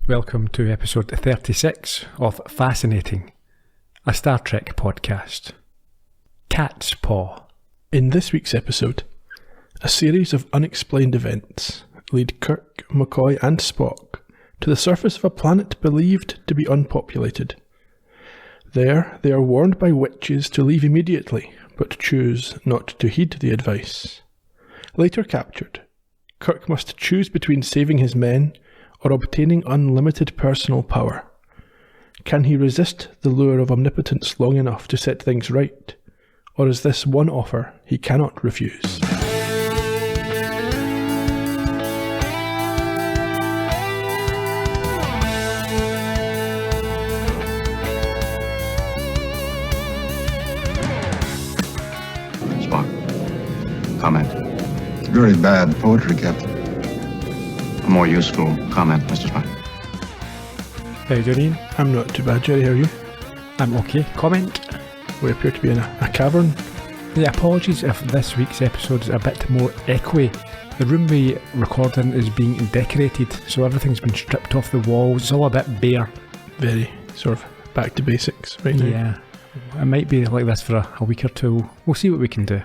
Welcome to episode 36 of Fascinating, a Star Trek podcast. Catspaw. In this week's episode, a series of unexplained events lead Kirk, McCoy and Spock to the surface of a planet believed to be unpopulated. There, they are warned by witches to leave immediately, but choose not to heed the advice. Later captured, Kirk must choose between saving his men or obtaining unlimited personal power. Can he resist the lure of omnipotence long enough to set things right, or is this one offer he cannot refuse? Spock, comment. It's very bad poetry, Captain. A more useful comment, Mr. Spock. Hey, Gerry. I'm not too bad, Gerry, how are you? I'm okay. Comment. We appear to be in a cavern. Yeah, apologies if this week's episode is a bit more echoey. The room we record in is being decorated, so everything's been stripped off the walls. It's all a bit bare. Very sort of back to basics right now. Yeah, it might be like this for a week or two. We'll see what we can do.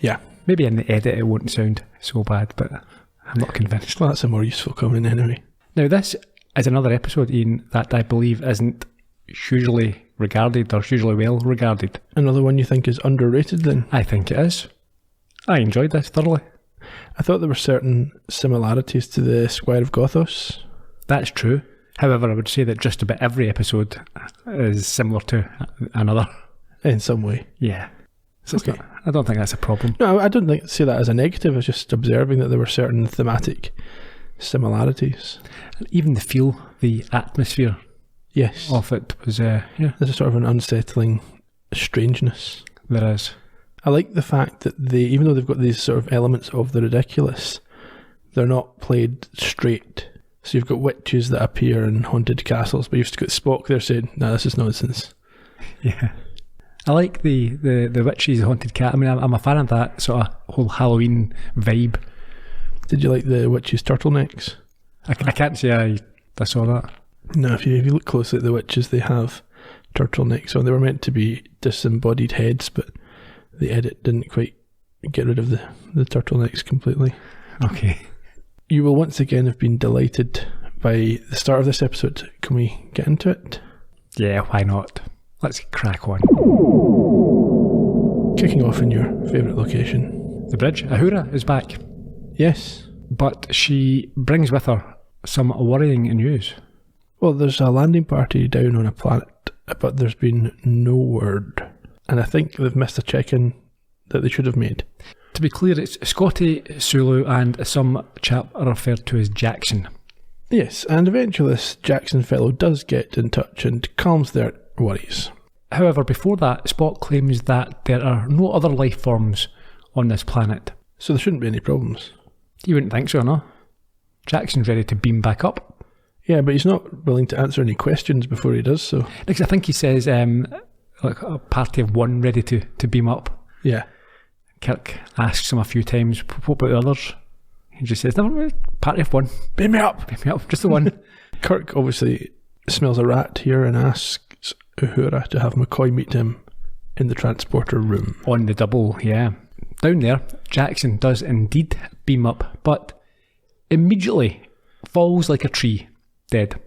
Yeah. Maybe in the edit it won't sound so bad, but I'm not convinced. Well, that's a more useful comment anyway. Now, this is another episode, Ian, that I believe isn't hugely regarded or hugely well regarded. Another one you think is underrated then? I think it is. I enjoyed this thoroughly. I thought there were certain similarities to the Squire of Gothos. That's true. However, I would say that just about every episode is similar to another. In some way. Yeah. So Okay. I don't think that's a problem. No, I don't see that as a negative. I was just observing that there were certain thematic similarities. Even the feel, the atmosphere Yes. of it was, yeah, There's a sort of an unsettling strangeness. there is. I like the fact that even though they've got these sort of elements of the ridiculous, they're not played straight. So you've got witches that appear in haunted castles, but you've got Spock there saying, "No, this is nonsense." Yeah. I like the witches, haunted cat. I mean, I'm a fan of that sort of whole Halloween vibe. Did you like the witches' turtlenecks? I can't say I saw that. No, if you look closely at the witches, they have turtlenecks on. They were meant to be disembodied heads, but the edit didn't quite get rid of the turtlenecks completely. Okay. You will once again have been delighted by the start of this episode. Can we get into it? Yeah, why not? Let's crack on. Kicking off in your favourite location. The bridge, Uhura, is back. Yes. But she brings with her some worrying news. Well, there's a landing party down on a planet, but there's been no word. And I think they've missed a check-in that they should have made. To be clear, it's Scotty, Sulu, and some chap referred to as Jackson. Yes, and eventually this Jackson fellow does get in touch and calms their worries. However, before that, Spock claims that there are no other life forms on this planet. So there shouldn't be any problems. You wouldn't think so, no? Jackson's ready to beam back up. Yeah, but he's not willing to answer any questions before he does so. Because I think he says, like a party of one ready to beam up. Yeah. Kirk asks him a few times, what about the others? He just says, no, party of one. Beam me up! Beam me up, just the one. Kirk obviously smells a rat here and asks Uhura to have McCoy meet him in the transporter room. On the double, yeah. Down there, Jackson does indeed beam up, but immediately falls like a tree, dead.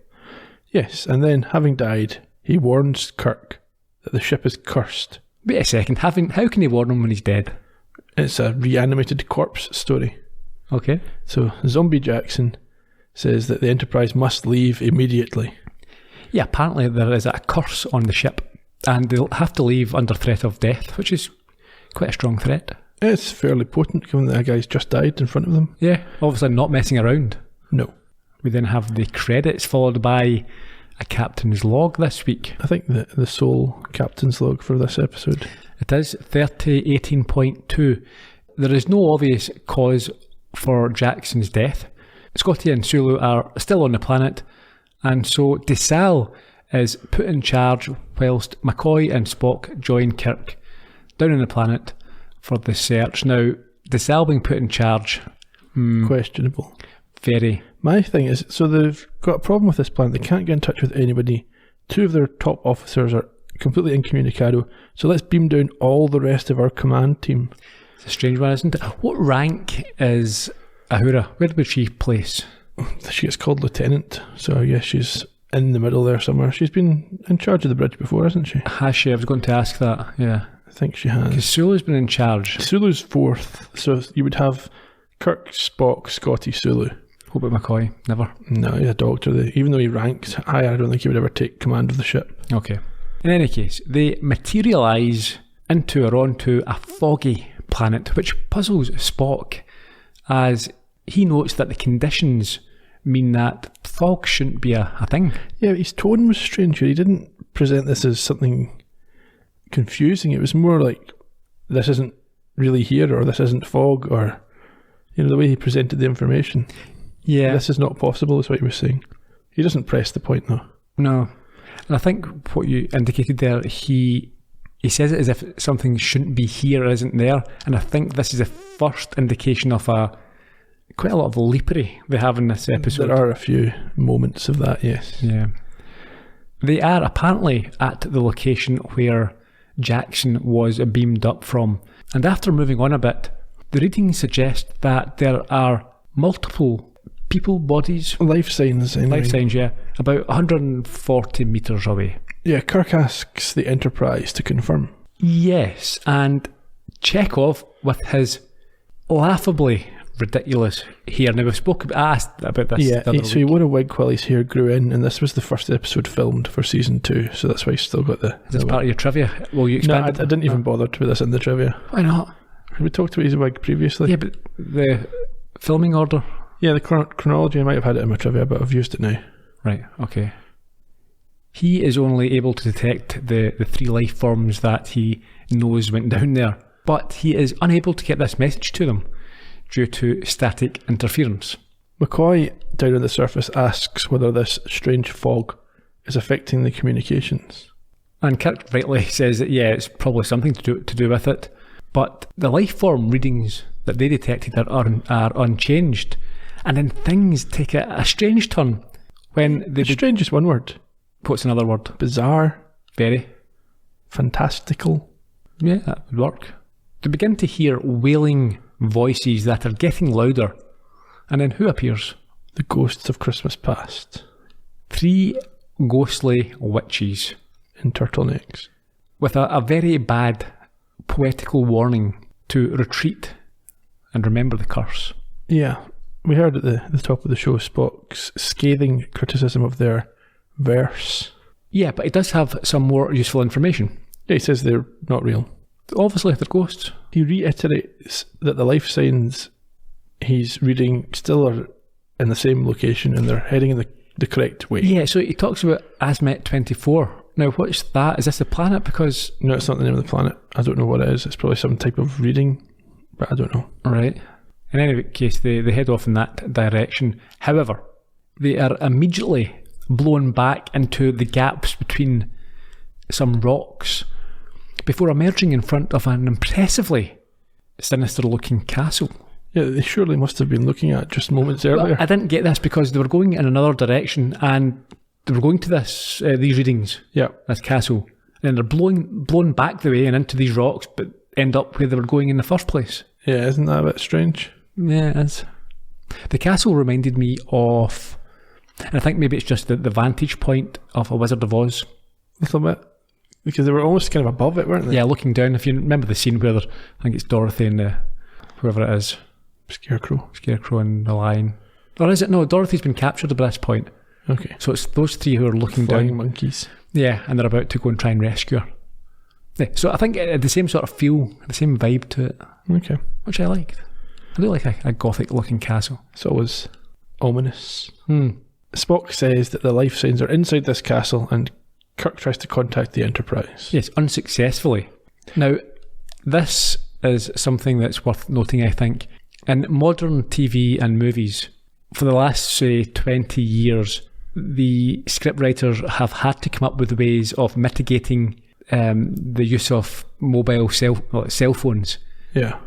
Yes, and then, having died, he warns Kirk that the ship is cursed. Wait a second, how can he warn him when he's dead? It's a reanimated corpse story. Okay. So, Zombie Jackson says that the Enterprise must leave immediately. Yeah, apparently there is a curse on the ship, and they'll have to leave under threat of death, which is quite a strong threat. It's fairly potent, given that a guy's just died in front of them. Yeah, obviously not messing around. No. We then have the credits, followed by a captain's log this week. I think the sole captain's log for this episode. It is 3018.2. There is no obvious cause for Jackson's death. Scotty and Sulu are still on the planet, and so DeSalle is put in charge whilst McCoy and Spock join Kirk down on the planet for the search. Now, DeSalle being put in charge... questionable. Very. My thing is, so they've got a problem with this planet. They can't get in touch with anybody. 2 of their top officers are completely incommunicado. So let's beam down all the rest of our command team. It's a strange one, isn't it? What rank is Ahura? Where would she place? She gets called lieutenant, so I guess she's in the middle there somewhere. She's been in charge of the bridge before, hasn't she? Has she? I was going to ask that, yeah. I think she has. Because Sulu's been in charge. Sulu's 4th, so you would have Kirk, Spock, Scotty, Sulu. What about McCoy? Never. No, he's a doctor. Even though he ranked higher, I don't think he would ever take command of the ship. Okay. In any case, they materialise into or onto a foggy planet, which puzzles Spock as he notes that the conditions mean that fog shouldn't be a thing. Yeah, his tone was strange. He didn't present this as something confusing. It was more like, this isn't really here, or this isn't fog, or, you know, the way he presented the information. Yeah. This is not possible, is what he was saying. He doesn't press the point, though. No. And I think what you indicated there, he says it as if something shouldn't be here or isn't there. And I think this is the first indication of quite a lot of leapery they have in this episode. There are a few moments of that, yes. Yeah. They are apparently at the location where Jackson was beamed up from. And after moving on a bit, the readings suggest that there are multiple people bodies. Life signs, anyway. Life signs, yeah. About 140 metres away. Yeah, Kirk asks the Enterprise to confirm. Yes, and Chekhov, with his laughably ridiculous hair. Now, I asked about this. Yeah, so he wore a wig while his hair grew in, and this was the first episode filmed for season 2, so that's why he's still got the... Is this part of your trivia? Will you expand No, I didn't even bother to put this in the trivia. Why not? We talked about his wig previously. Yeah, but the filming order... Yeah, the chronology, I might have had it in my trivia, but I've used it now. Right, okay. He is only able to detect the 3 life forms that he knows went down there, but he is unable to get this message to them due to static interference. McCoy, down on the surface, asks whether this strange fog is affecting the communications. And Kirk rightly says that, yeah, it's probably something to do with it, but the life form readings that they detected are unchanged. And then things take a strange turn when they... Strange is one word. What's another word? Bizarre. Very. Fantastical. Yeah, that would work. They begin to hear wailing voices that are getting louder. And then who appears? The ghosts of Christmas past. 3 ghostly witches. In turtlenecks. With a very bad poetical warning to retreat and remember the curse. Yeah. We heard at the top of the show Spock's scathing criticism of their verse. Yeah, but it does have some more useful information. Yeah, he says they're not real. Obviously, they're ghosts. He reiterates that the life signs he's reading still are in the same location and they're heading in the correct way. Yeah, so he talks about Azimuth 24. Now, what's that? Is this the planet? Because... No, it's not the name of the planet. I don't know what it is. It's probably some type of reading, but I don't know. Right. In any case, they head off in that direction. However, they are immediately blown back into the gaps between some rocks before emerging in front of an impressively sinister-looking castle. Yeah, they surely must have been looking at just moments earlier. I didn't get this because they were going in another direction and they were going to these readings, this castle, and they're blown back the way and into these rocks, but end up where they were going in the first place. Yeah, isn't that a bit strange? Yeah, it is. The castle reminded me of, and I think maybe it's just the vantage point of A Wizard of Oz. A little bit. Because they were almost kind of above it, weren't they? Yeah, looking down. If you remember the scene where I think it's Dorothy and whoever it is. Scarecrow and the lion. Or is it? No, Dorothy's been captured by this point. Okay. So it's those 3 who are looking Flying down. monkeys. Yeah, and they're about to go and try and rescue her. Yeah, so I think it had the same sort of feel, the same vibe to it. Okay. Which I liked. I do like a gothic looking castle. It's always ominous. Spock says that the life signs are inside this castle and Kirk tries to contact the Enterprise. Yes, unsuccessfully. Now, this is something that's worth noting, I think. In modern TV and movies, for the last, say, 20 years, the scriptwriters have had to come up with ways of mitigating the use of mobile cell phones. Yeah.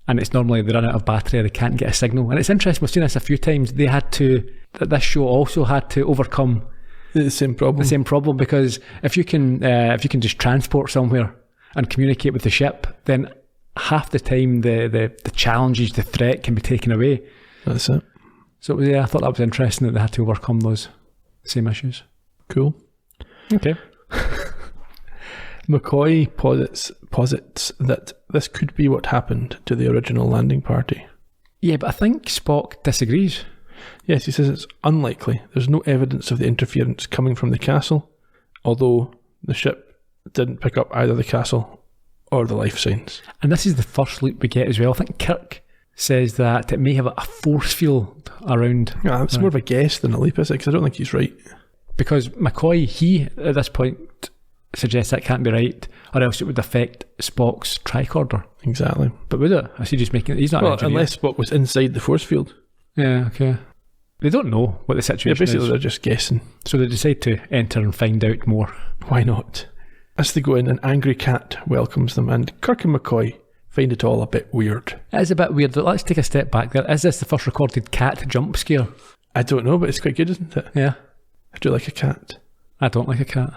and it's normally they run out of battery or they can't get a signal. And it's interesting, we've seen this a few times, this show also had to overcome The same problem. because if you can just transport somewhere and communicate with the ship, then half the time the challenges, the threat can be taken away. That's it. So I thought that was interesting that they had to overcome those same issues. Cool. Okay. McCoy posits that this could be what happened to the original landing party. Yeah, but I think Spock disagrees. Yes, he says it's unlikely. There's no evidence of the interference coming from the castle, although the ship didn't pick up either the castle or the life signs. And this is the first loop we get as well. I think Kirk says that it may have a force field around. Yeah, it's more of a guess than a leap, is it? Because I don't think he's right. Because McCoy, he, at this point, suggests that can't be right, or else it would affect Spock's tricorder. Exactly. But would it? Is he just making it? He's not an engineer. Unless Spock was inside the force field. Yeah, okay. They don't know what the situation basically is. They're just guessing. So they decide to enter and find out more. Why not? As they go in, an angry cat welcomes them, and Kirk and McCoy find it all a bit weird. It is a bit weird. Let's take a step back there. Is this the first recorded cat jump scare? I don't know, but it's quite good, isn't it? Yeah. I do like a cat. I don't like a cat.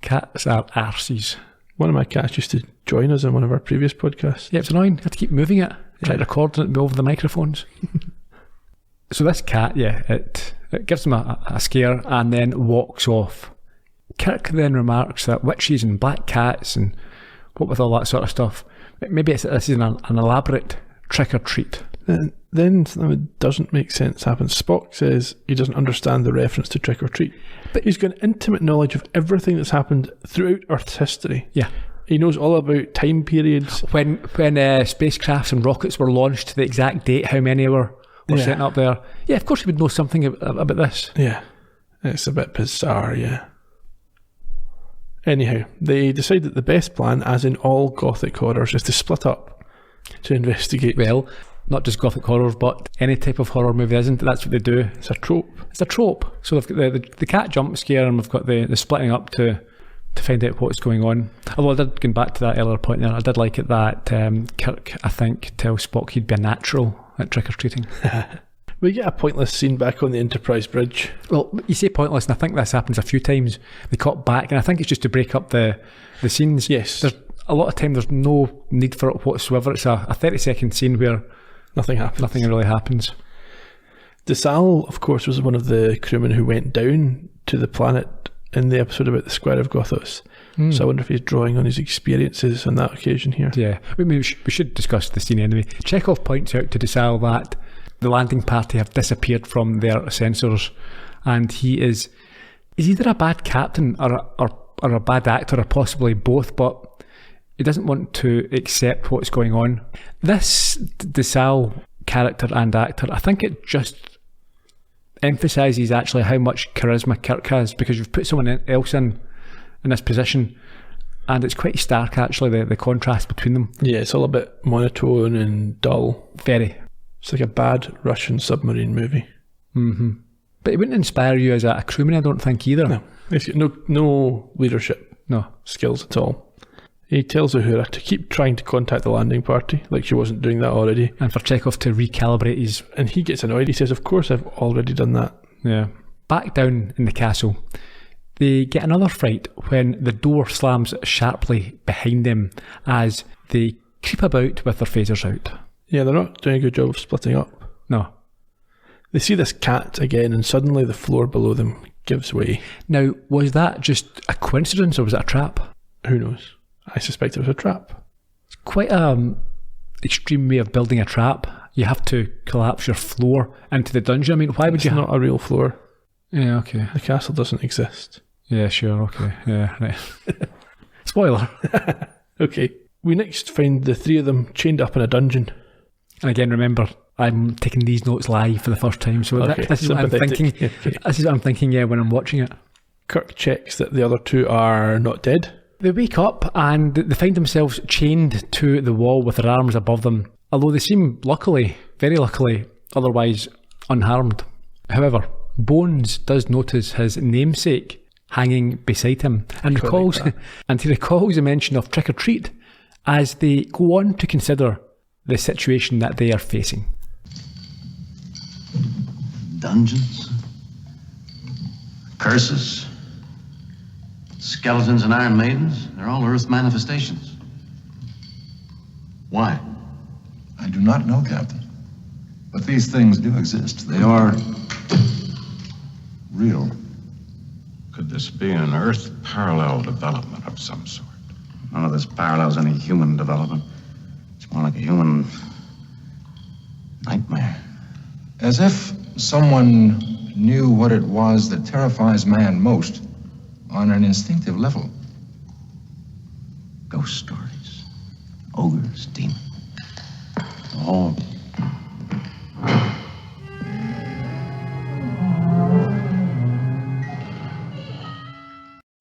Cats are arses. One of my cats used to join us in one of our previous podcasts. Yeah, it's annoying. You have to keep moving it. Try to record it over the microphones. So this cat, it gives them a scare and then walks off. Kirk then remarks that witches and black cats and what with all that sort of stuff, maybe this is an elaborate trick or treat. Then something that doesn't make sense happens. Spock says he doesn't understand the reference to trick or treat, but he's got intimate knowledge of everything that's happened throughout Earth's history. Yeah. He knows all about time periods. When spacecrafts and rockets were launched, to the exact date, how many were sent up there. Yeah, of course he would know something about this. Yeah. It's a bit bizarre, yeah. Anyhow, they decide that the best plan, as in all Gothic horrors, is to split up to investigate. Well, not just Gothic horrors, but any type of horror movie, isn't it? That's what they do. It's a trope. It's a trope. So they've got the cat jump scare, and we've got the splitting up to find out what's going on. Although I did, going back to that earlier point there, I did like it that Kirk, I think, tells Spock he'd be a natural at trick-or-treating. We get a pointless scene back on the Enterprise bridge. Well, you say pointless, and I think this happens a few times. They cut back, and I think it's just to break up the scenes. Yes. There's a lot of time there's no need for it whatsoever. It's a 30-second scene where nothing happens. Nothing really happens. DeSalle, of course, was one of the crewmen who went down to the planet in the episode about the Square of Gothos. So I wonder if he's drawing on his experiences on that occasion here. Yeah, we should discuss the scene anyway. Chekhov points out to DeSalle that the landing party have disappeared from their sensors, and he is either a bad captain or a bad actor, or possibly both, but he doesn't want to accept what's going on. This DeSalle character and actor, I think it just emphasises actually how much charisma Kirk has, because you've put someone else in this position, and it's quite stark actually, the contrast between them. Yeah, it's all a bit monotone and dull. Very. It's like a bad Russian submarine movie. Mm-hmm. But it wouldn't inspire you as a crewman, I don't think, either. No. He's got no leadership skills at all. He tells Uhura to keep trying to contact the landing party, like she wasn't doing that already. And for Chekhov to recalibrate his... And he gets annoyed. He says, of course I've already done that. Yeah. Back down in the castle, they get another fright when the door slams sharply behind them as they creep about with their phasers out. Yeah, they're not doing a good job of splitting up. No. They see this cat again, and suddenly the floor below them gives way. Now, was that just a coincidence, or was it a trap? Who knows? I suspect it was a trap. It's quite an extreme way of building a trap. You have to collapse your floor into the dungeon. I mean, why would you... It's not a real floor. Yeah, okay. The castle doesn't exist. Yeah, sure, okay. Yeah, right. Spoiler. Okay. We next find the three of them chained up in a dungeon. And again, remember, I'm taking these notes live for the first time, so this is what I'm thinking. Okay. This is what I'm thinking, when I'm watching it. Kirk checks that the other two are not dead. They wake up and they find themselves chained to the wall with their arms above them, although they seem luckily, very luckily, otherwise unharmed. However, Bones does notice his namesake hanging beside him, and he recalls a mention of trick or treat as they go on to consider the situation that they are facing. Dungeons, curses, skeletons and Iron Maidens, they're all Earth manifestations. Why? I do not know, Captain. But these things do exist. They are real. Could this be an Earth parallel development of some sort? None of this parallels any human development. It's more like a human nightmare. As if someone knew what it was that terrifies man most on an instinctive level. Ghost stories, ogres, demons. All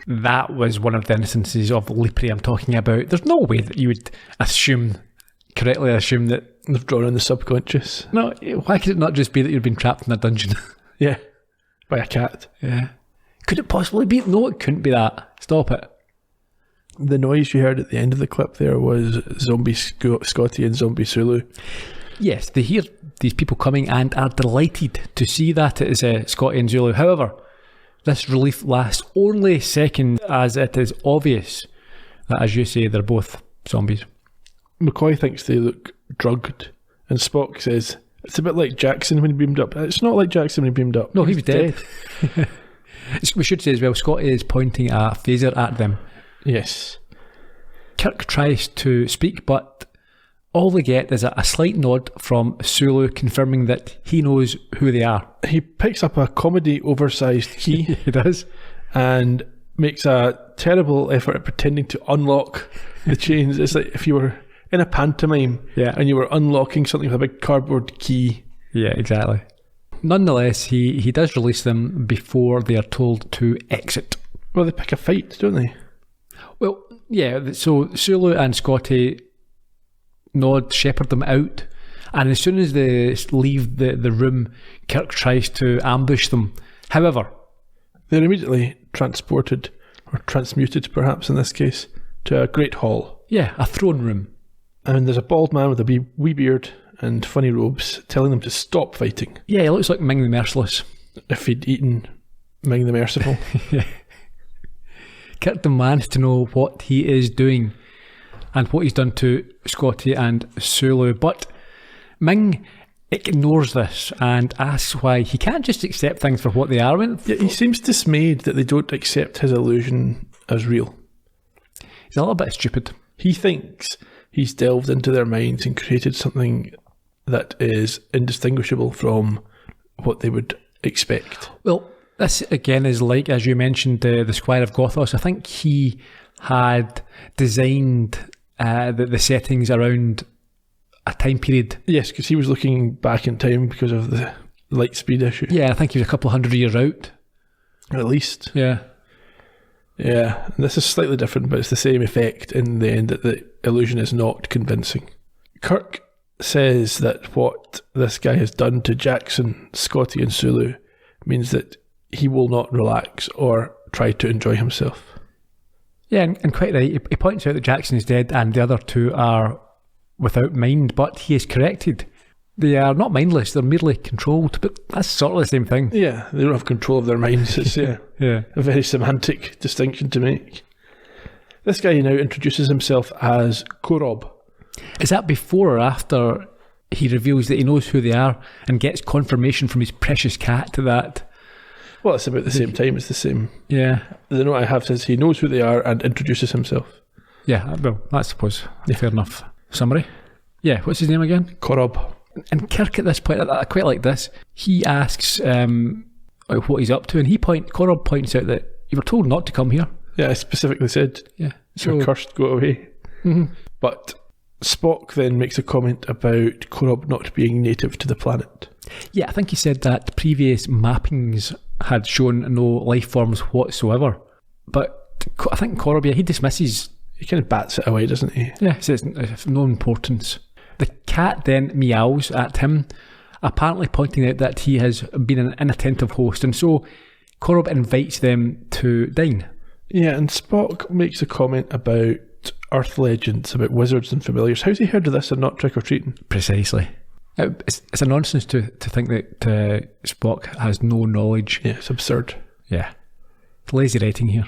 That was one of the instances of Lepre I'm talking about. There's no way that you would correctly assume that... They've drawn in the subconscious. No, why could it not just be that you've been trapped in a dungeon? Yeah, by a cat. Yeah. Could it possibly be? No, it couldn't be that. Stop it. The noise you heard at the end of the clip there was Zombie Scotty and Zombie Sulu. Yes, they hear these people coming and are delighted to see that it is Scotty and Zulu. However, this relief lasts only seconds, as it is obvious that, as you say, they're both zombies. McCoy thinks they look drugged, and Spock says, it's a bit like Jackson when he beamed up. It's not like Jackson when he beamed up. No, he was dead. We should say as well, Scotty is pointing a phaser at them. Yes. Kirk tries to speak, but all they get is a slight nod from Sulu confirming that he knows who they are. He picks up a comedy oversized key. He does. And makes a terrible effort at pretending to unlock the chains. It's like if you were in a pantomime and you were unlocking something with a big cardboard key. Yeah, exactly. Nonetheless, he does release them before they are told to exit. Well, they pick a fight, don't they? Well, yeah, so Sulu and Scotty shepherd them out, and as soon as they leave the room, Kirk tries to ambush them. However, they're immediately transported, or transmuted perhaps in this case, to a great hall. Yeah, a throne room. And there's a bald man with a wee beard and funny robes telling them to stop fighting. Yeah, he looks like Ming the Merciless. If he'd eaten Ming the Merciful. Yeah. Kirk demands to know what he is doing and what he's done to Scotty and Sulu, but Ming ignores this and asks why he can't just accept things for what they are. Yeah, he seems dismayed that they don't accept his illusion as real. He's a little bit stupid. He thinks he's delved into their minds and created something that is indistinguishable from what they would expect. Well, this again is like, as you mentioned, the Squire of Gothos. I think he had designed the settings around a time period. Yes, because he was looking back in time because of the light speed issue. Yeah, I think he was a couple of 100 years out. At least. Yeah. Yeah, and this is slightly different, but it's the same effect in the end, that the illusion is not convincing. Kirk says that what this guy has done to Jackson, Scotty and Sulu means that he will not relax or try to enjoy himself. Yeah, and quite right. He points out that Jackson is dead and the other two are without mind, but he is corrected. They are not mindless, they're merely controlled, but that's sort of the same thing. Yeah, they don't have control of their minds. It's yeah. A very semantic distinction to make. This guy now introduces himself as Korob. Is that before or after he reveals that he knows who they are and gets confirmation from his precious cat that... Well, it's about the same time. It's the same. Yeah. The note I have says he knows who they are and introduces himself. Yeah, well, I suppose. Fair enough. Summary? Yeah, what's his name again? Korob. And Kirk at this point, I quite like this, he asks what he's up to, and Korob points out that you were told not to come here. Yeah, I specifically said, so you're cursed, go away. Mm-hmm. But Spock then makes a comment about Korob not being native to the planet. Yeah, I think he said that previous mappings had shown no life forms whatsoever. But I think Korob, he dismisses... He kind of bats it away, doesn't he? Yeah, he says of no importance. The cat then meows at him, apparently pointing out that he has been an inattentive host, and so Korob invites them to dine. Yeah, and Spock makes a comment about Earth legends about wizards and familiars. How's he heard of this and not trick-or-treating? Precisely. It's a nonsense to think that Spock has no knowledge. Yeah, it's absurd. Yeah. It's lazy writing here.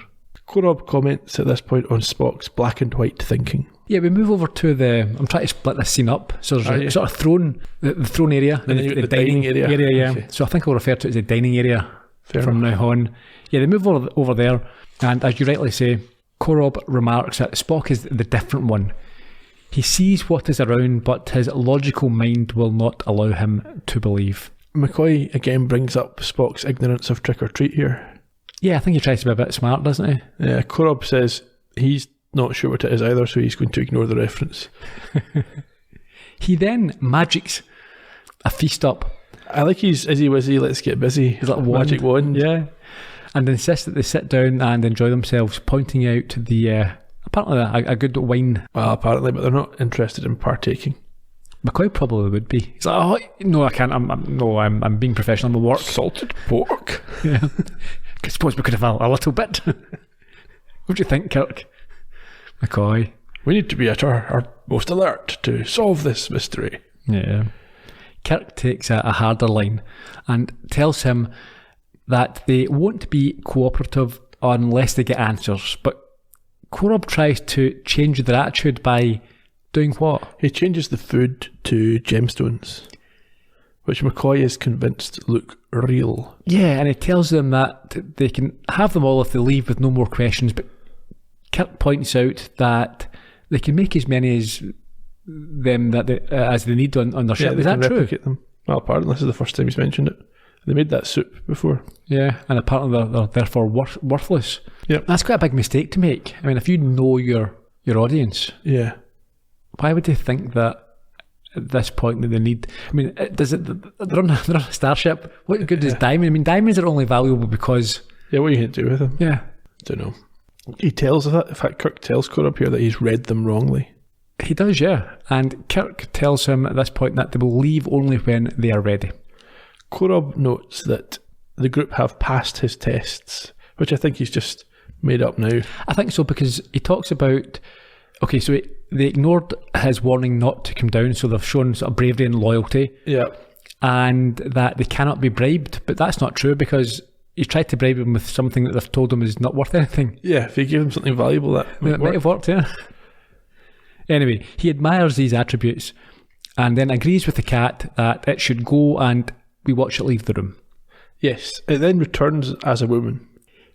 Korob comments at this point on Spock's black and white thinking. Yeah, we move over to I'm trying to split this scene up. So there's a sort of throne, the throne area, And then the dining area. yeah. Okay. So I think I'll refer to it as the dining area from now on. Yeah, they move over there, and as you rightly say, Korob remarks that Spock is the different one. He sees what is around, but his logical mind will not allow him to believe. McCoy again brings up Spock's ignorance of trick-or-treat here. Yeah, I think he tries to be a bit smart, doesn't he? Yeah, Korob says he's not sure what it is either, so he's going to ignore the reference. He then magics a feast up. I like his Izzy Wizzy, let's get busy. He's like wand. Magic wand. Yeah. And insists that they sit down and enjoy themselves, pointing out the apparently a good wine. Well, apparently, but they're not interested in partaking. McCoy probably would be. He's like, oh no, I can't. I'm being professional. I'm at work. Salted pork. Yeah. I suppose we could have a little bit. What do you think, Kirk? McCoy. We need to be at our most alert to solve this mystery. Yeah. Kirk takes a harder line and tells him that they won't be cooperative unless they get answers. But Korob tries to change their attitude by doing what? He changes the food to gemstones, which McCoy is convinced look real. Yeah, and he tells them that they can have them all if they leave with no more questions, but Kirk points out that they can make as many as them as they need on their ship. Yeah, Is that true? Replicate them. Well, apparently this is the first time he's mentioned it. They made that soup before. Yeah, and apparently they're therefore worthless. Yep. That's quite a big mistake to make. I mean, if you know your audience, Yeah. why would they think that at this point that they need? I mean, they're on a starship. What good is diamond? I mean, diamonds are only valuable because. Yeah, what are you going to do with them? Yeah. Don't know. He tells that. In fact, Kirk tells Korob here that he's read them wrongly. He does, yeah. And Kirk tells him at this point that they will leave only when they are ready. Korob notes that the group have passed his tests, which I think he's just made up now. I think so, because he talks about, okay, so they ignored his warning not to come down, so they've shown sort of bravery and loyalty. Yeah. And that they cannot be bribed, but that's not true, because he tried to bribe him with something that they've told him is not worth anything. Yeah, if you give him something valuable, that might have worked, yeah. Anyway, he admires these attributes and then agrees with the cat that it should go, and we watch it leave the room. Yes, it then returns as a woman.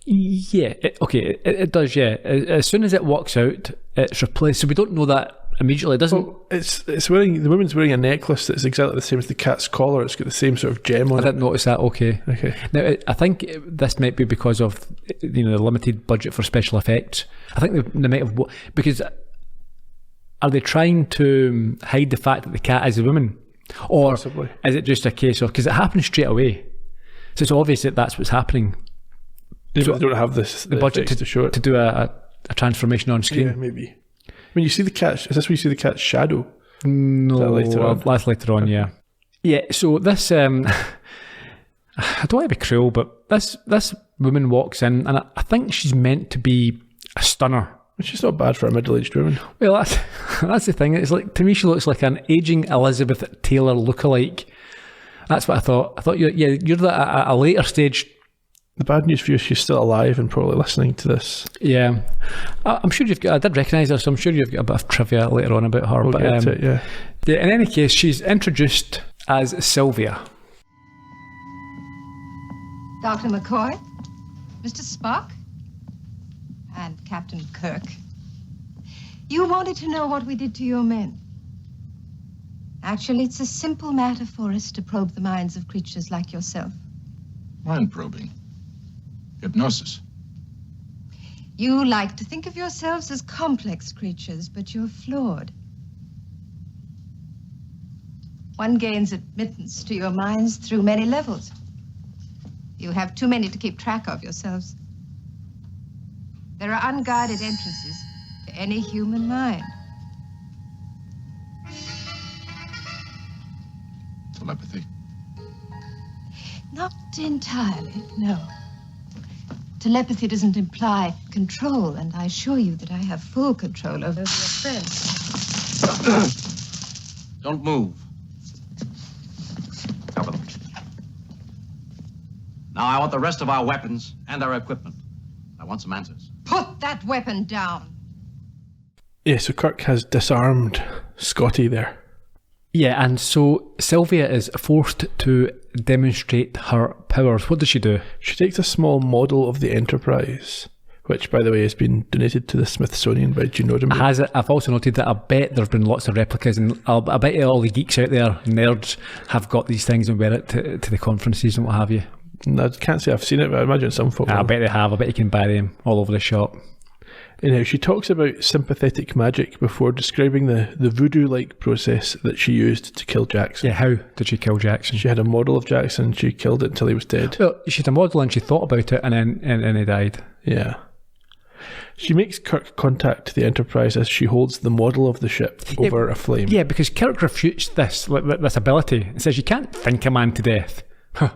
Yeah, it does, yeah. As soon as it walks out, it's replaced. So we don't know that immediately, doesn't Well, it's wearing, the woman's wearing a necklace that's exactly the same as the cat's collar. It's got the same sort of gem on I it. didn't notice that, okay. Now, I think this might be because of the limited budget for special effects. I think they might have, because are they trying to hide the fact that the cat is a woman? Or Possibly. Is it just a case of, because it happens straight away, so it's obvious that that's what's happening. Yeah, So but they don't have the budget effects to show it. to do a transformation on screen. Yeah, maybe. When you see the cat, is this where you see the cat's shadow? No, Is that later on? that's later on, yeah. Yeah, so this, I don't want to be cruel, but this woman walks in, and I think she's meant to be a stunner. Which is not bad for a middle-aged woman. Well, that's the thing. It's like, to me, she looks like an aging Elizabeth Taylor lookalike. That's what I thought. I thought you're at a later stage. The bad news for you is she's still alive and probably listening to this. Yeah, I'm sure I did recognise her, so I'm sure you've got a bit of trivia later on about her. We'll get to it, yeah. In any case, she's introduced as Sylvia. Dr. McCoy, Mr. Spock, and Captain Kirk. You wanted to know what we did to your men. Actually, it's a simple matter for us to probe the minds of creatures like yourself. Mind probing. Hypnosis. You like to think of yourselves as complex creatures, but you're flawed. One gains admittance to your minds through many levels. You have too many to keep track of yourselves. There are unguarded entrances to any human mind. Telepathy. Not entirely, no. Telepathy doesn't imply control, and I assure you that I have full control over your friends. Don't move. Cover them. Now I want the rest of our weapons and our equipment. I want some answers. Put that weapon down. Yeah, so Kirk has disarmed Scotty there. Yeah, and so Sylvia is forced to demonstrate her powers. What does she do? She takes a small model of the Enterprise, which, by the way, has been donated to the Smithsonian by Gene Roddenberry. Has it? I've also noted that I bet there have been lots of replicas, and I bet all the geeks out there, nerds, have got these things and wear it to the conferences and what have you. I can't say I've seen it, but I imagine some folk I will. bet they have. I bet you can buy them all over the shop. Anyhow, she talks about sympathetic magic before describing the voodoo-like process that she used to kill Jackson. Yeah, how did she kill Jackson? She had a model of Jackson, she killed it until he was dead. Well, she had a model and she thought about it and then he died. Yeah. She makes Kirk contact the Enterprise as she holds the model of the ship over a flame. Yeah, because Kirk refutes this ability and says, you can't think a man to death. Huh.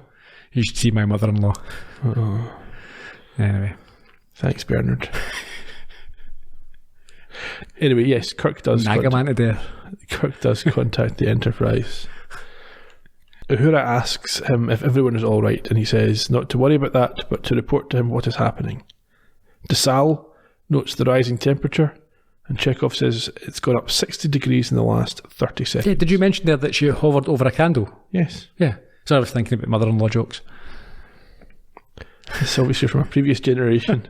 You should see my mother-in-law. Oh. Anyway. Thanks, Bernard. Anyway, yes, Kirk does to death. Kirk does contact the Enterprise. Uhura asks him if everyone is all right, and he says not to worry about that, but to report to him what is happening. DeSalle notes the rising temperature, and Chekhov says it's gone up 60 degrees in the last 30 seconds. Yeah, did you mention there that she hovered over a candle? Yes. Yeah. So I was thinking about mother-in-law jokes. It's obviously from a previous generation.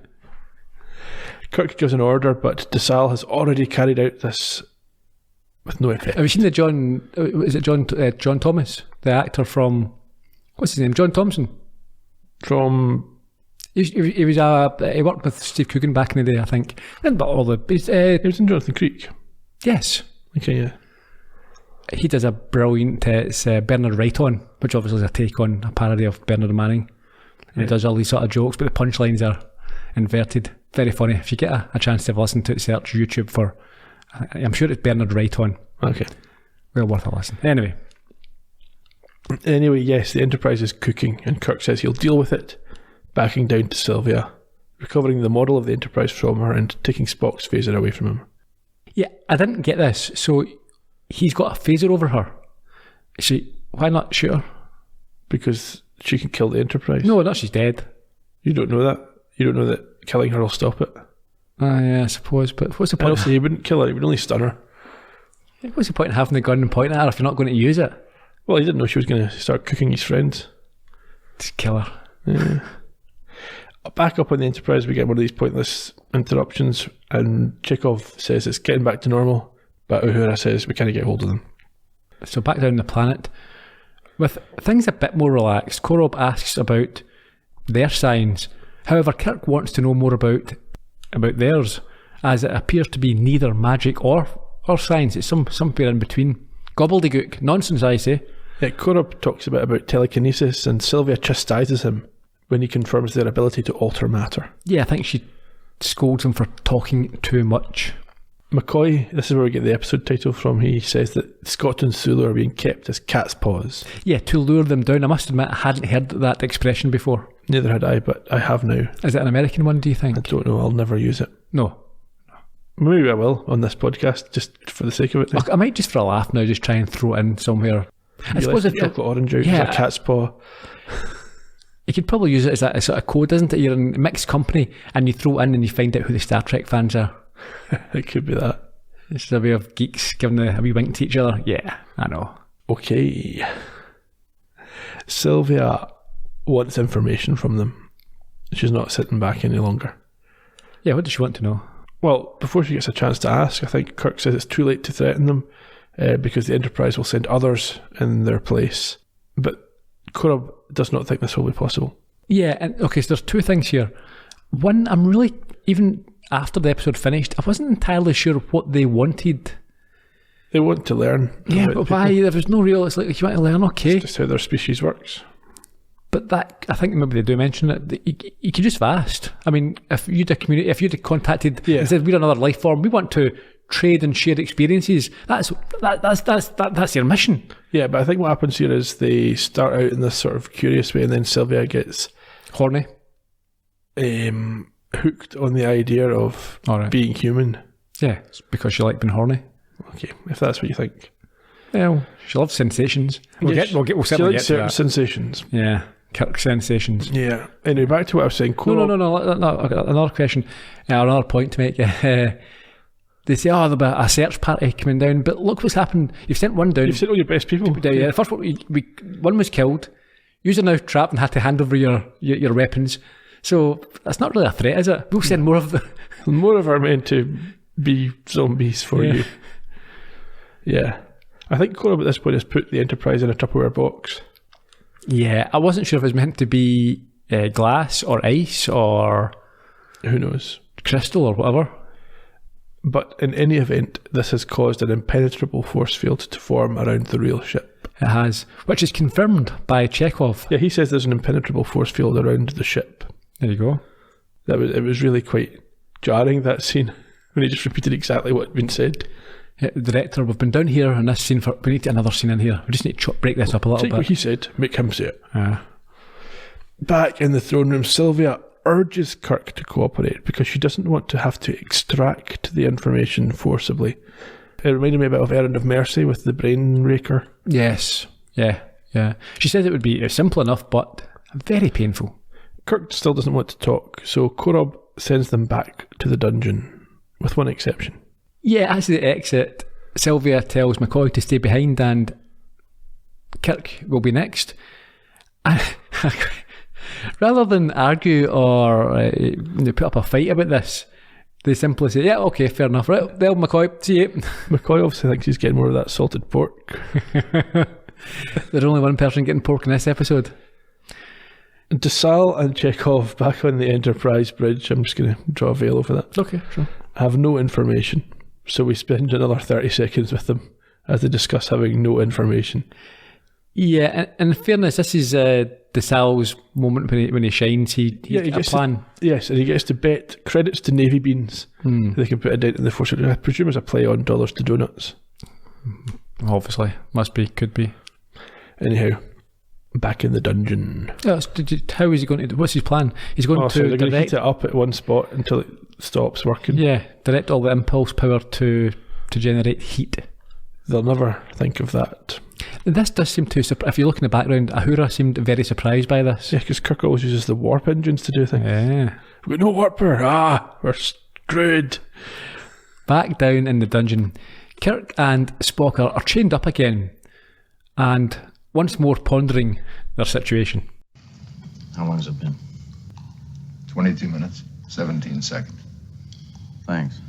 Kirk gives an order, but DeSalle has already carried out this with no effect. Have you seen the John Thomas, the actor from, what's his name, John Thompson? From... He worked with Steve Coogan back in the day, I think. And but all the... he was in Jonathan Creek. Yes. Okay, yeah. He does a brilliant, it's Bernard Wright-On, which obviously is a take on a parody of Bernard Manning. And he does all these sort of jokes, but the punchlines are inverted. Very funny. If you get a chance to have listened to it, search YouTube for, I'm sure it's Bernard Wright-On. Okay. Well worth a listen. Anyway, yes, the Enterprise is cooking, and Kirk says he'll deal with it, backing down to Sylvia, recovering the model of the Enterprise from her and taking Spock's phaser away from him. Yeah, I didn't get this. So he's got a phaser over her. Why not shoot her? Because she can kill the Enterprise. No, not she's dead. You don't know that. You don't know that killing her will stop it. Yeah, I suppose. But what's the point? And also, he wouldn't kill her. He would only stun her. What's the point in having the gun and pointing at her if you're not going to use it? Well, he didn't know she was going to start cooking his friends. Just kill her. Yeah. Back up on the Enterprise, we get one of these pointless interruptions, and Chekhov says it's getting back to normal, but Uhura says we can't get hold of them. So back down the planet, with things a bit more relaxed, Korob asks about their signs. However, Kirk wants to know more about theirs, as it appears to be neither magic or science. It's somewhere in between. Gobbledygook. Nonsense, I say. Yeah, Korob talks about telekinesis, and Sylvia chastises him when he confirms their ability to alter matter. Yeah, I think she scolds him for talking too much. McCoy, this is where we get the episode title from, he says that Scott and Sulu are being kept as cat's paws. Yeah, to lure them down. I must admit, I hadn't heard that expression before. Neither had I, but I have now. Is it an American one, do you think? I don't know, I'll never use it. No. Maybe I will on this podcast, just for the sake of it. Look, I might just for a laugh now, just try and throw it in somewhere. I suppose if chocolate orange out, yeah, a cat's paw. You could probably use it as a sort of code, isn't it? You're in a mixed company and you throw it in and you find out who the Star Trek fans are. It could be that. It's a way of geeks giving a wee wink to each other. Yeah, I know. Okay. Sylvia wants information from them. She's not sitting back any longer. Yeah, what does she want to know? Well, before she gets a chance to ask, I think Kirk says it's too late to threaten them because the Enterprise will send others in their place. But Korob does not think this will be possible. Yeah, and okay, so there's two things here. One, I'm really, even after the episode finished, I wasn't entirely sure what they wanted. They want to learn. Yeah, but why? There was no real, it's like, you want to learn, okay. It's just how their species works. But that, I think maybe they do mention it. You could just have asked. I mean, if you'd have contacted and said, we're another life form, we want to trade and share experiences. That's your mission. Yeah, but I think what happens here is they start out in this sort of curious way, and then Sylvia gets horny. hooked on the idea of All right. being human. Yeah, it's because she liked being horny. Okay, if that's what you think. Well, she loves sensations. We'll Yes, certainly she get likes to certain that. sensations. Yeah, Kirk sensations. Yeah. Anyway, back to what I was saying. No, I've got another question, another point to make. They say, there'll be a search party coming down, but look what's happened. You've sent one down. You've sent all your best people. Yeah, the first one, one was killed. You're now trapped and had to hand over your weapons. So that's not really a threat, is it? We'll send more of them. More of are meant to be zombies for you. Yeah. I think Columbo at this point has put the Enterprise in a Tupperware box. Yeah, I wasn't sure if it was meant to be glass or ice or Who knows? crystal or whatever. But in any event, this has caused an impenetrable force field to form around the real ship. It has, which is confirmed by Chekhov. Yeah, he says there's an impenetrable force field around the ship. There you go. It was really quite jarring, that scene, when he just repeated exactly what had been said. Yeah, the director, we've been down here in this scene we need another scene in here. We just need to break this up a little Take what bit. he said, make him say it. Yeah. Back in the throne room, Sylvia urges Kirk to cooperate because she doesn't want to have to extract the information forcibly. It reminded me a bit of Errand of Mercy with the brain raker. Yes. Yeah. She says it would be simple enough, but very painful. Kirk still doesn't want to talk, so Korob sends them back to the dungeon, with one exception. Yeah, as they exit, Sylvia tells McCoy to stay behind and Kirk will be next. Rather than argue or put up a fight about this, they simply say, yeah, okay, fair enough. Right, well, McCoy, see you. McCoy obviously thinks he's getting more of that salted pork. There's only one person getting pork in this episode. DeSalle and Chekhov back on the Enterprise bridge. I'm just going to draw a veil over that. Okay, sure. Have no information. So we spend another 30 seconds with them as they discuss having no information. Yeah, and in fairness, this is DeSalle's moment when he shines. He's got a plan. Yes, and he gets to bet credits to Navy Beans. They can put a dent in the force. I presume it's a play on dollars to donuts. Obviously, must be, could be. Anyhow, back in the dungeon. How is he going to do? What's his plan? He's going So they're going to direct. heat it up at one spot until it stops working. Yeah, direct all the impulse power to generate heat. They'll never think of that. This does seem to if you look in the background, Ahura seemed very surprised by this. Yeah, because Kirk always uses the warp engines to do things. Yeah. We've got no warper. We're screwed. Back down in the dungeon, Kirk and Spock are chained up again and once more pondering their situation. How long has it been? 22 minutes, 17 seconds. Thanks.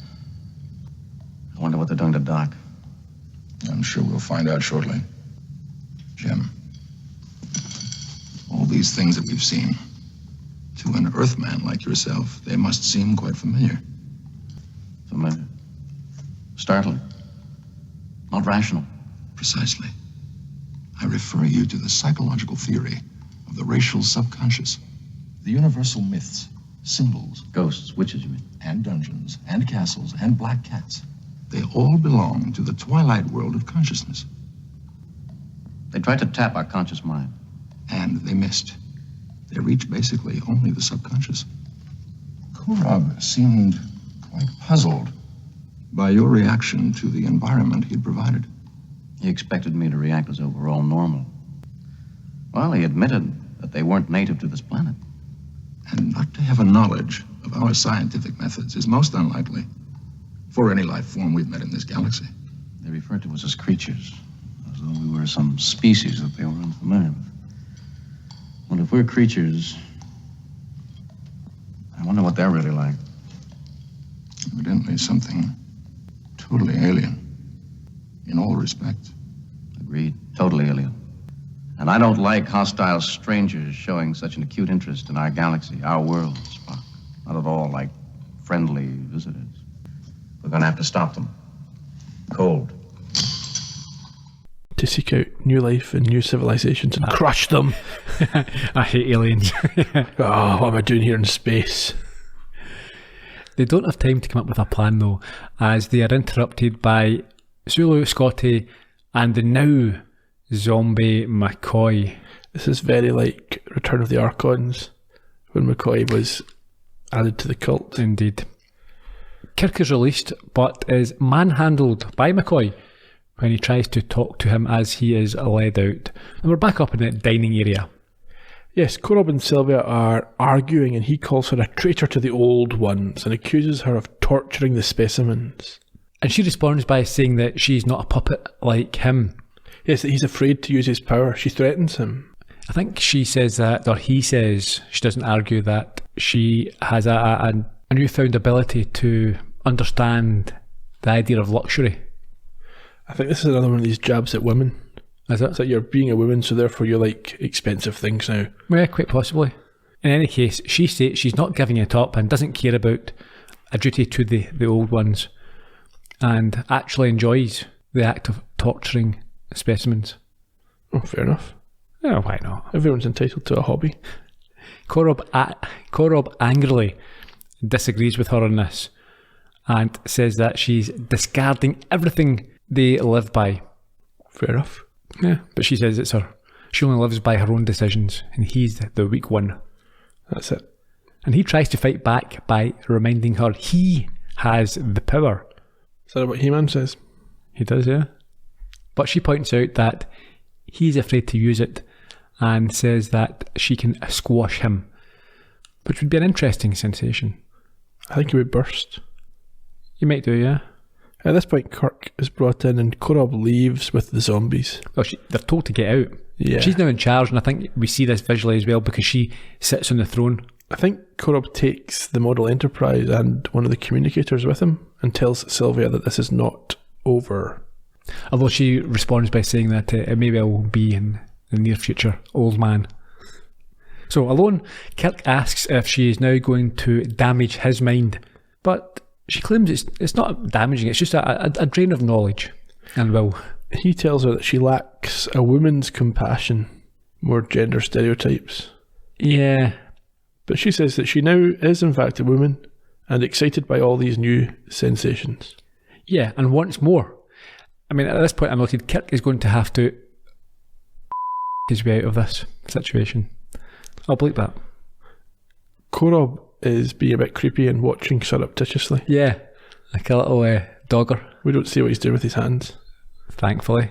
I wonder what they're doing to Doc. I'm sure we'll find out shortly. Jim, all these things that we've seen, to an Earthman like yourself, they must seem quite familiar. Familiar. Startling. Not rational. Precisely. I refer you to the psychological theory of the racial subconscious. The universal myths, symbols, Ghosts, witches, you mean? and dungeons, and castles, and black cats. They all belong to the twilight world of consciousness. They tried to tap our conscious mind. And they missed. They reached basically only the subconscious. Korob seemed quite puzzled by your reaction to the environment he'd provided. He expected me to react as though we're all normal. Well, he admitted that they weren't native to this planet. And not to have a knowledge of our scientific methods is most unlikely for any life form we've met in this galaxy. They referred to us as creatures, as though we were some species that they were unfamiliar with. Well, if we're creatures, I wonder what they're really like. Evidently something totally alien in all respects. Agreed. Totally alien. And I don't like hostile strangers showing such an acute interest in our galaxy, our world, Spock. Not at all like friendly visitors. We're gonna have to stop them. Cold. To seek out new life and new civilizations and crush them. I hate aliens. Oh, what am I doing here in space? They don't have time to come up with a plan though, as they are interrupted by Sulu, Scotty, and the now zombie McCoy. This is very like Return of the Archons, when McCoy was added to the cult. Indeed. Kirk is released, but is manhandled by McCoy when he tries to talk to him as he is led out. And we're back up in the dining area. Yes, Korob and Sylvia are arguing, and he calls her a traitor to the old ones and accuses her of torturing the specimens. And she responds by saying that she's not a puppet like him. Yes, that he's afraid to use his power. She threatens him. I think she says that, or he says, she doesn't argue that she has a newfound ability to understand the idea of luxury. I think this is another one of these jabs at women. Is it? It's like you're being a woman, so therefore you like expensive things now. Yeah, quite possibly. In any case, she states she's not giving it up and doesn't care about a duty to the old ones, and actually enjoys the act of torturing specimens. Oh, fair enough. Yeah, why not? Everyone's entitled to a hobby. Korob angrily disagrees with her on this and says that she's discarding everything they live by. Fair enough. Yeah, but she says it's her. She only lives by her own decisions, and he's the weak one. That's it. And he tries to fight back by reminding her he has the power. Is that what He-Man says? He does, yeah. But she points out that he's afraid to use it and says that she can squash him, which would be an interesting sensation. I think he would burst. You might do, yeah. At this point, Kirk is brought in and Korob leaves with the zombies. Well, they're told to get out. Yeah. She's now in charge, and I think we see this visually as well because she sits on the throne. I think Korob takes the model Enterprise and one of the communicators with him and tells Sylvia that this is not over. Although she responds by saying that it may well be in the near future, old man. So alone, Kirk asks if she is now going to damage his mind, but she claims it's not damaging, it's just a drain of knowledge and will. He tells her that she lacks a woman's compassion, more gender stereotypes. Yeah. But she says that she now is in fact a woman and excited by all these new sensations. Yeah, and wants more. I mean, at this point I noted Kirk is going to have to his way out of this situation. I'll bleep that. Korob is being a bit creepy and watching surreptitiously. Yeah, like a little dogger. We don't see what he's doing with his hands. Thankfully.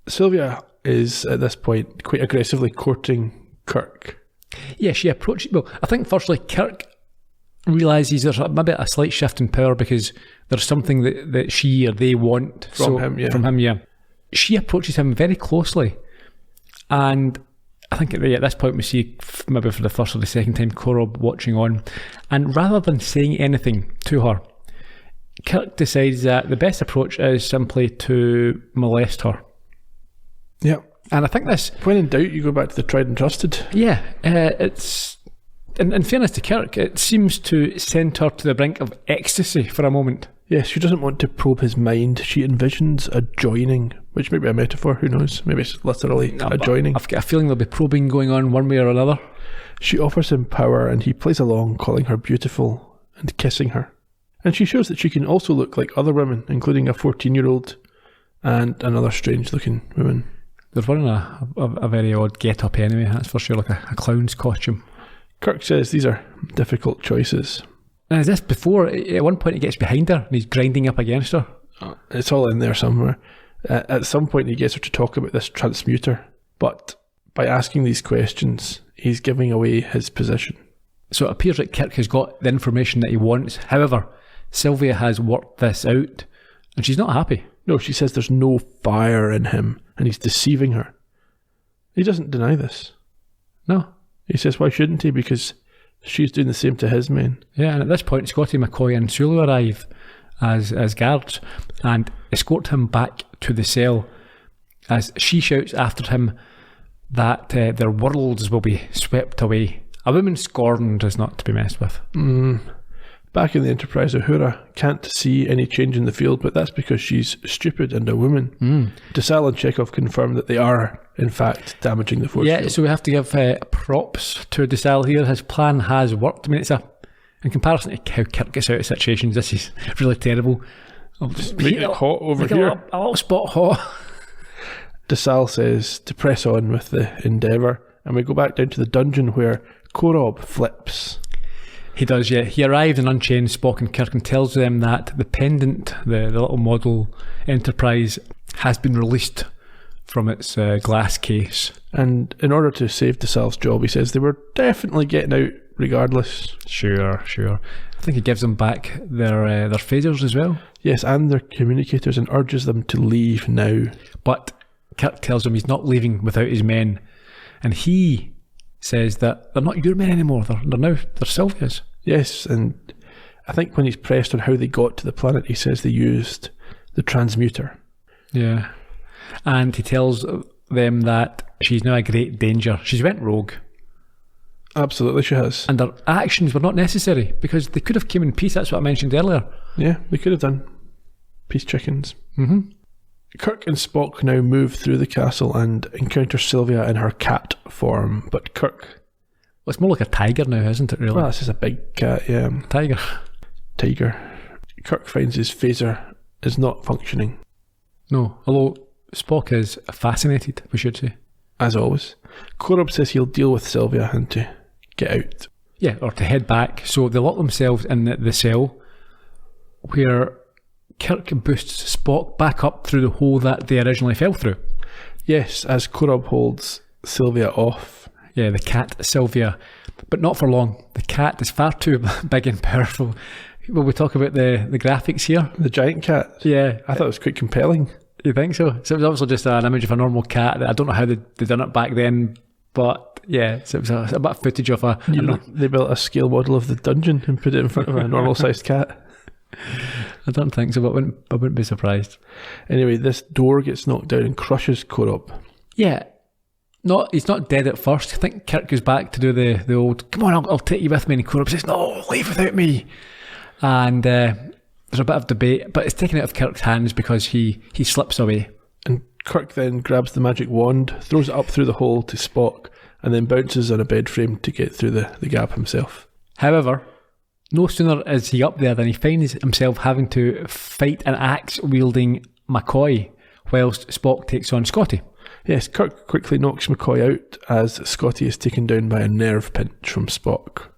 Sylvia is, at this point, quite aggressively courting Kirk. Yeah, she approaches... Well, I think firstly Kirk realises there's maybe a slight shift in power because there's something that she or they want From him, yeah. She approaches him very closely, and I think at this point we see, maybe for the first or the second time, Korob watching on, and rather than saying anything to her, Kirk decides that the best approach is simply to molest her. Yeah. And I think this... When in doubt, you go back to the tried and trusted. Yeah, it's... In fairness to Kirk, it seems to send her to the brink of ecstasy for a moment. Yes, she doesn't want to probe his mind. She envisions a joining, which may be a metaphor, who knows? Maybe it's literally a joining. I've got a feeling there'll be probing going on one way or another. She offers him power and he plays along, calling her beautiful and kissing her. And she shows that she can also look like other women, including a 14-year-old and another strange-looking woman. They're wearing a very odd get-up anyway, that's for sure, like a clown's costume. Kirk says these are difficult choices. And is this before, at one point he gets behind her and he's grinding up against her? It's all in there somewhere. At some point he gets her to talk about this transmuter, but by asking these questions, he's giving away his position. So it appears that Kirk has got the information that he wants. However, Sylvia has worked this out and she's not happy. No, she says there's no fire in him and he's deceiving her. He doesn't deny this. No. He says, why shouldn't he? Because she's doing the same to his men. Yeah, and at this point, Scotty, McCoy and Sulu arrive as guards and escort him back to the cell as she shouts after him that their worlds will be swept away. A woman scorned is not to be messed with. Back in the Enterprise, Uhura can't see any change in the field, but that's because she's stupid and a woman. Desal and Chekhov confirm that they are, in fact, damaging the force field. So we have to give props to Desal here. His plan has worked. I mean, it's in comparison to how Kirk gets out of situations, this is really terrible. I'll just make it hot over here. A little spot hot. Desal says to press on with the endeavour, and we go back down to the dungeon where Korob flips. He does, yeah. He arrives and unchains Spock and Kirk and tells them that the pendant, the little model Enterprise, has been released from its glass case. And in order to save the Sal's job, he says they were definitely getting out regardless. Sure. I think he gives them back their phasers as well. Yes, and their communicators, and urges them to leave now. But Kirk tells him he's not leaving without his men. And he says that they're not your men anymore. They're Sylvia's. Yes, and I think when he's pressed on how they got to the planet, he says they used the transmuter. Yeah. And he tells them that she's now a great danger. She's went rogue. Absolutely she has. And their actions were not necessary because they could have came in peace. That's what I mentioned earlier. Yeah, they could have done. Peace chickens. Mm-hmm. Kirk and Spock now move through the castle and encounter Sylvia in her cat form, but Kirk... Well, it's more like a tiger now, isn't it, really? Well, this is a big cat, yeah. Tiger. Kirk finds his phaser is not functioning. No, although Spock is fascinated, we should say. As always. Korob says he'll deal with Sylvia and to get out. Yeah, or to head back. So they lock themselves in the cell where Kirk boosts Spock back up through the hole that they originally fell through. Yes, as Korob holds Sylvia off. Yeah, the cat Sylvia. But not for long. The cat is far too big and powerful. Will we talk about the graphics here? The giant cat? Yeah. I thought it was quite compelling. You think so? So it was obviously just an image of a normal cat. I don't know how they done it back then, but yeah, so it was a bit of footage of they built a scale model of the dungeon and put it in front of a normal-sized cat. I don't think so, but I wouldn't be surprised. Anyway, this door gets knocked down and crushes Korob. Yeah. He's not dead at first. I think Kirk goes back to do the old, come on, I'll take you with me. And Korob says, no, leave without me. And there's a bit of debate, but it's taken out of Kirk's hands because he slips away. And Kirk then grabs the magic wand, throws it up through the hole to Spock, and then bounces on a bed frame to get through the gap himself. However, no sooner is he up there than he finds himself having to fight an axe-wielding McCoy whilst Spock takes on Scotty. Yes, Kirk quickly knocks McCoy out as Scotty is taken down by a nerve pinch from Spock.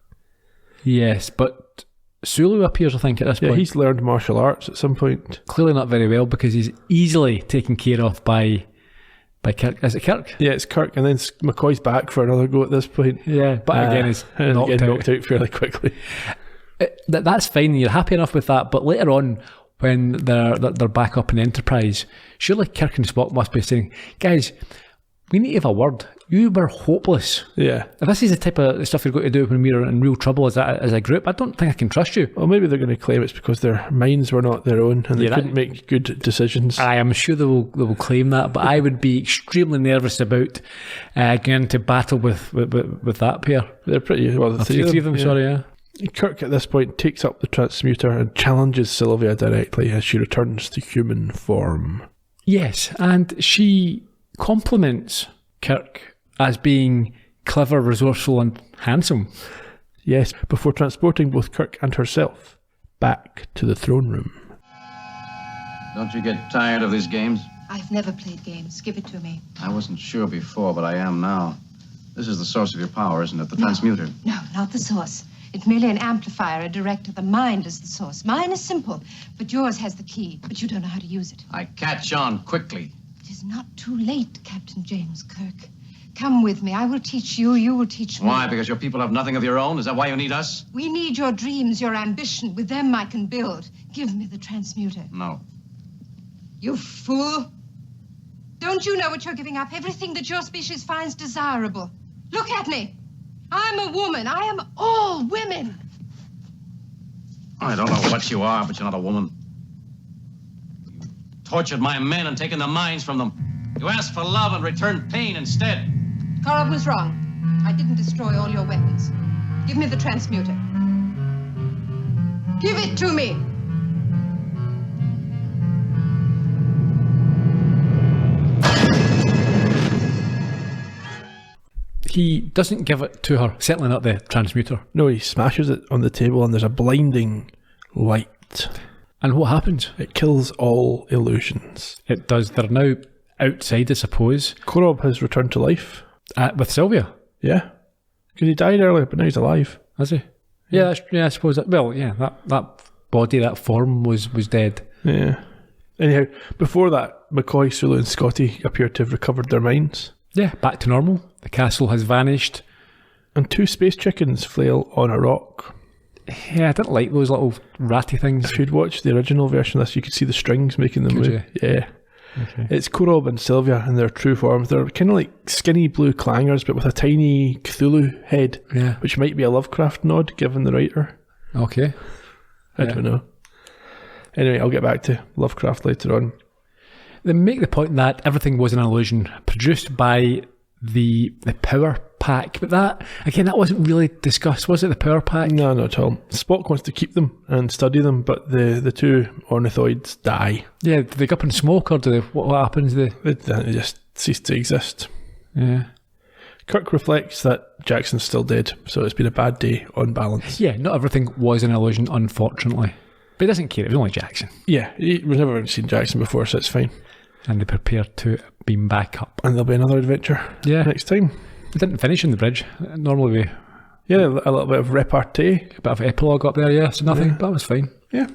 Yes, but Sulu appears, I think, at this point. Yeah, he's learned martial arts at some point. Clearly not very well because he's easily taken care of by Kirk. Is it Kirk? Yeah, it's Kirk, and then McCoy's back for another go at this point. Yeah, but again, he's knocked out fairly quickly. That's fine. You're happy enough with that, but later on, when they're back up in Enterprise, surely Kirk and Spock must be saying, guys, we need to have a word. You were hopeless. Yeah. If this is the type of stuff you're going to do when we're in real trouble as a group, I don't think I can trust you. Well, maybe they're going to claim it's because their minds were not their own and they couldn't make good decisions. I am sure they will claim that, but I would be extremely nervous about going into battle with that pair. They're pretty well. The three of them. Yeah. Sorry, yeah. Kirk at this point takes up the transmuter and challenges Sylvia directly as she returns to human form. Yes, and she compliments Kirk as being clever, resourceful and handsome. Yes, before transporting both Kirk and herself back to the throne room. Don't you get tired of these games? I've never played games. Give it to me. I wasn't sure before, but I am now. This is the source of your power, isn't it? The transmuter. No, not the source. It's merely an amplifier, a director. The mind is the source. Mine is simple, but yours has the key. But you don't know how to use it. I catch on quickly. It is not too late, Captain James Kirk. Come with me. I will teach you. You will teach me. Why? Because your people have nothing of your own? Is that why you need us? We need your dreams, your ambition. With them, I can build. Give me the transmuter. No. You fool. Don't you know what you're giving up? Everything that your species finds desirable. Look at me. I'm a woman. I am all women. I don't know what you are, but you're not a woman. You tortured my men and taken their minds from them. You asked for love and returned pain instead. Korob was wrong. I didn't destroy all your weapons. Give me the transmuter. Give it to me. He doesn't give it to her, certainly not the transmuter. No, he smashes it on the table and there's a blinding light. And what happens? It kills all illusions. It does. They're now outside, I suppose. Korob has returned to life. With Sylvia. Yeah. Because he died earlier, but now he's alive. Has he? Yeah, I suppose. That body, that form was dead. Yeah. Anyhow, before that, McCoy, Sulu and Scotty appear to have recovered their minds. Yeah, back to normal. The castle has vanished. And 2 space chickens flail on a rock. Yeah, I didn't like those little ratty things. If you'd watched the original version of this, you could see the strings making them move. Yeah. Okay. It's Korob and Sylvia in their true forms. They're kind of like skinny blue clangers, but with a tiny Cthulhu head, which might be a Lovecraft nod, given the writer. Okay. I don't know. Anyway, I'll get back to Lovecraft later on. They make the point that everything was an illusion produced by the power pack, but that wasn't really discussed, was it? The power pack? No, not at all. Spock wants to keep them and study them, but the 2 ornithoids die. Yeah, do they go up in smoke, or do they, what happens? They just cease to exist. Yeah. Kirk reflects that Jackson's still dead, so it's been a bad day on balance. Yeah, not everything was an illusion, unfortunately. But he doesn't care, it was only Jackson. Yeah, we've never seen Jackson before, so it's fine. And they prepare to beam back up. And there'll be another adventure next time. We didn't finish on the bridge. Normally we... Yeah, a little bit of repartee. A bit of epilogue up there, so nothing, but that was fine. Yeah.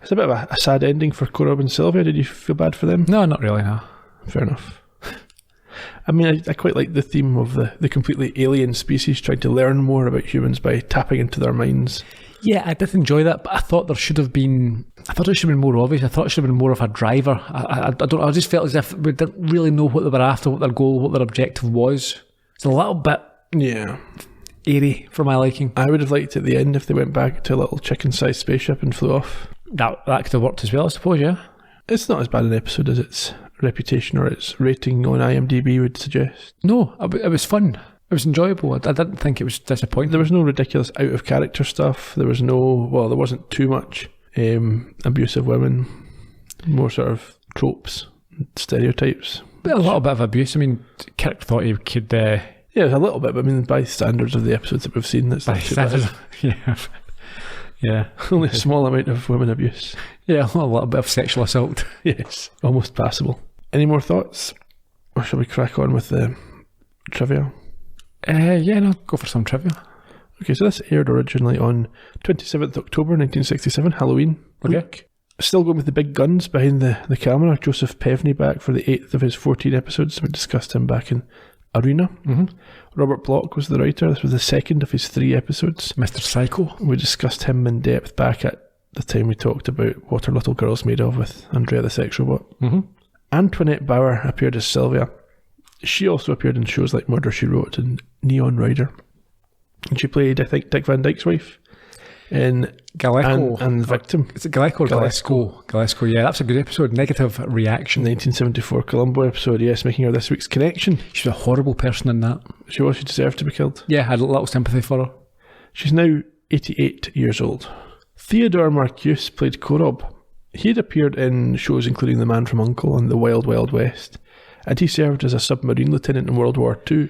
It's a bit of a sad ending for Korob and Sylvia. Did you feel bad for them? No, not really, no. Fair enough. I mean, I quite like the theme of the completely alien species trying to learn more about humans by tapping into their minds. Yeah, I did enjoy that, but I thought it should have been more obvious. I thought it should have been more of a driver. I just felt as if we didn't really know what they were after, what their goal, what their objective was. It's a little bit airy for my liking. I would have liked at the end if they went back to a little chicken-sized spaceship and flew off. That could have worked as well, I suppose, yeah. It's not as bad an episode as its reputation or its rating on IMDb would suggest. No, it was fun. It was enjoyable. I didn't think it was disappointing. There was no ridiculous out-of-character stuff. There wasn't too much abuse of women. More sort of tropes, stereotypes. But a little bit of abuse. I mean, Kirk thought he could... yeah, a little bit, but I mean, by standards of the episodes that we've seen, that's not too bad. Yeah. Only a small amount of women abuse. Yeah, a little bit of sexual assault. Yes, almost passable. Any more thoughts? Or shall we crack on with the trivia? Go for some trivia. Okay, so this aired originally on 27th October 1967, Halloween. Okay. Still going with the big guns behind the camera. Joseph Pevney back for the 8th of his 14 episodes. We discussed him back in Arena. Mm-hmm. Robert Bloch was the writer. This was the 2nd of his 3 episodes. Mr. Psycho. We discussed him in depth back at the time we talked about What Are Little Girls Made Of with Andrea the Sex Robot. Mm-hmm. Antoinette Bauer appeared as Sylvia. She also appeared in shows like Murder, She Wrote and Neon Rider. And she played, I think, Dick Van Dyke's wife in Galesco. And Victim. Is it Galesco or Galesco? Galesco, yeah, that's a good episode. Negative Reaction. 1974 Columbo episode, yes, making her this week's connection. She's a horrible person in that. She deserved to be killed. Yeah, I had a little sympathy for her. She's now 88 years old. Theodore Marcuse played Korob. He had appeared in shows including The Man from U.N.C.L.E. and The Wild Wild West, and he served as a submarine lieutenant in World War II,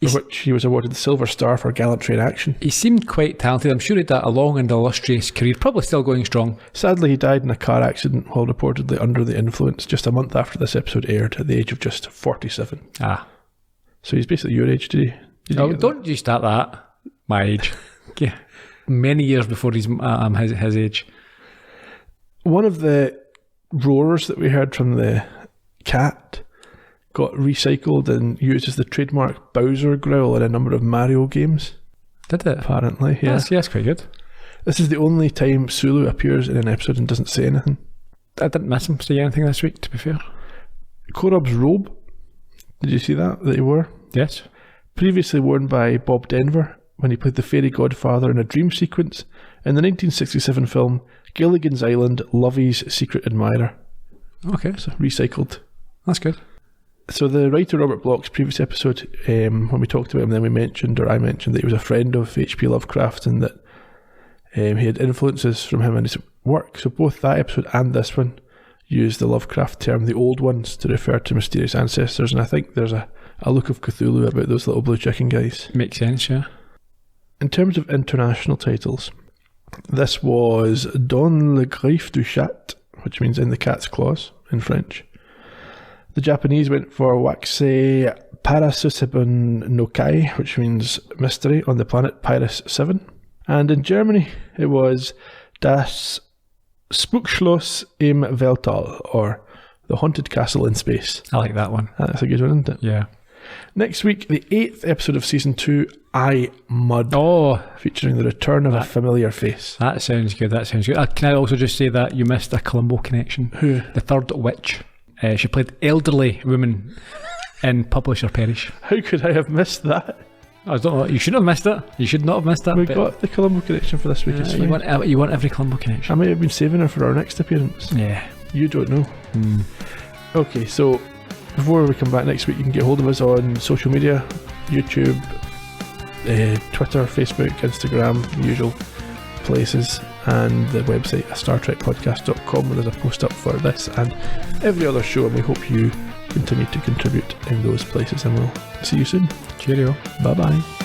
for which he was awarded the Silver Star for gallantry in action. He seemed quite talented. I'm sure he'd had a long and illustrious career, probably still going strong. Sadly, he died in a car accident while reportedly under the influence just a month after this episode aired, at the age of just 47. Ah. So he's basically your age, did he? Don't you start that. My age. Yeah. Many years before he's his age. One of the roars that we heard from the cat got recycled and used as the trademark Bowser growl in a number of Mario games. Did it? Apparently, yeah. That's quite good. This is the only time Sulu appears in an episode and doesn't say anything. I didn't miss him say anything this week, to be fair. Korob's robe, did you see that he wore? Yes. Previously worn by Bob Denver when he played the fairy godfather in a dream sequence in the 1967 film Gilligan's Island, Lovey's Secret Admirer. Okay. So recycled. That's good. So the writer Robert Bloch's previous episode, when we talked about him, then I mentioned that he was a friend of H.P. Lovecraft and that he had influences from him in his work. So both that episode and this one use the Lovecraft term, the old ones, to refer to mysterious ancestors. And I think there's a look of Cthulhu about those little blue chicken guys. Makes sense, yeah. In terms of international titles, this was Dans le griffe du chat, which means in the cat's claws in French. The Japanese went for Waxe Parasusebun no Kai, which means mystery on the planet Pyrus 7. And in Germany, it was Das Spukschloss im Weltall, or The Haunted Castle in Space. I like that one. That's a good one, isn't it? Yeah. Next week, the 8th episode of Season 2, I, Mud. Oh, Featuring the return of a familiar face. that sounds good. That sounds good. Can I also just say that you missed a Columbo connection? Who? The third witch. She played elderly woman in Publisher Perish. How could I have missed that? I don't know. You shouldn't have missed it. You should not have missed that. We but, got the Columbo connection for this week. It's you fine. want every Columbo I connection. might have been saving her for our next appearance. Yeah. You don't know. Okay, so before we come back next week, you can get hold of us on social media, YouTube, Twitter, Facebook, Instagram, the usual places, and the website StarTrekPodcast.com, where there's a post up for this and every other show, and we hope you continue to contribute in those places, and we'll see you soon. Cheerio. Bye bye.